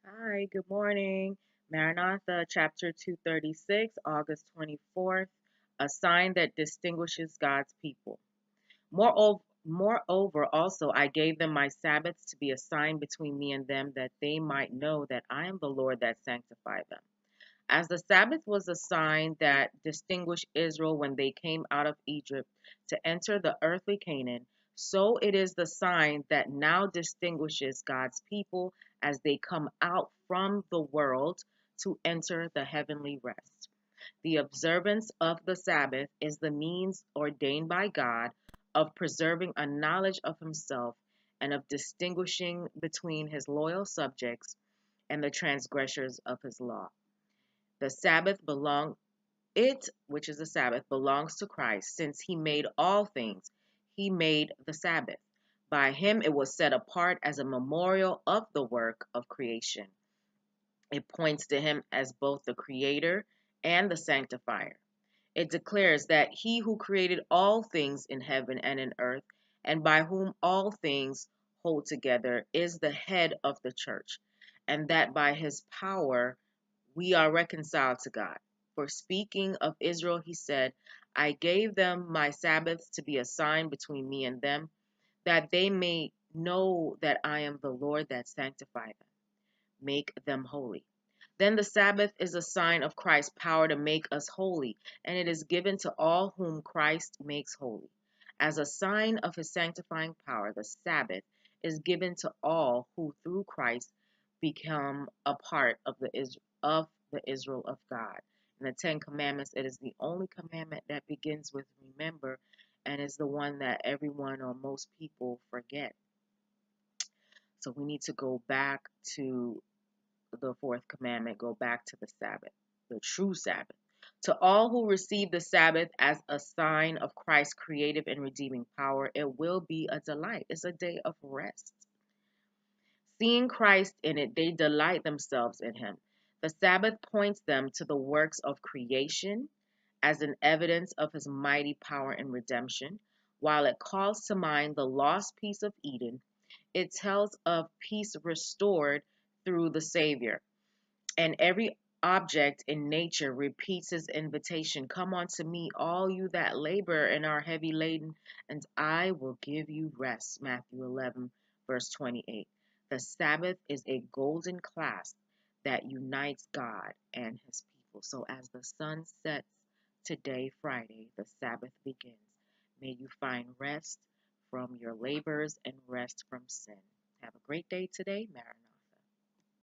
Hi, good morning. Maranatha, chapter 236, August 24th, a sign that distinguishes God's people. Moreover, also I gave them my Sabbaths to be a sign between me and them, that they might know that I am the Lord that sanctified them. As the Sabbath was a sign that distinguished Israel when they came out of Egypt to enter the earthly Canaan, so it is the sign that now distinguishes God's people as they come out from the world to enter the heavenly rest. The observance of the Sabbath is the means ordained by God of preserving a knowledge of Himself and of distinguishing between His loyal subjects and the transgressors of His law. The Sabbath belong it, which is the Sabbath, belongs to Christ, since he made all things. He made the Sabbath. By him it was set apart as a memorial of the work of creation. It points to him as both the creator and the sanctifier. It declares that he who created all things in heaven and in earth, and by whom all things hold together, is the head of the church, and that by his power we are reconciled to God. For speaking of Israel, he said, I gave them my Sabbaths to be a sign between me and them, that they may know that I am the Lord that sanctify them. Make them holy. Then the Sabbath is a sign of Christ's power to make us holy, and it is given to all whom Christ makes holy. As a sign of his sanctifying power, the Sabbath is given to all who through Christ become a part of the Israel of God. In the Ten Commandments, it is the only commandment that begins with remember and is the one that everyone or most people forget. So we need to go back to the fourth commandment, go back to the Sabbath, the true Sabbath. To all who receive the Sabbath as a sign of Christ's creative and redeeming power, it will be a delight. It's a day of rest. Seeing Christ in it, they delight themselves in him. The Sabbath points them to the works of creation as an evidence of his mighty power and redemption. While it calls to mind the lost peace of Eden, it tells of peace restored through the Savior. And every object in nature repeats his invitation, come unto me, all you that labor and are heavy laden, and I will give you rest. Matthew 11, verse 28. The Sabbath is a golden clasp that unites God and his people. So as the sun sets today, Friday, the Sabbath begins. May you find rest from your labors and rest from sin. Have a great day today, Maranatha.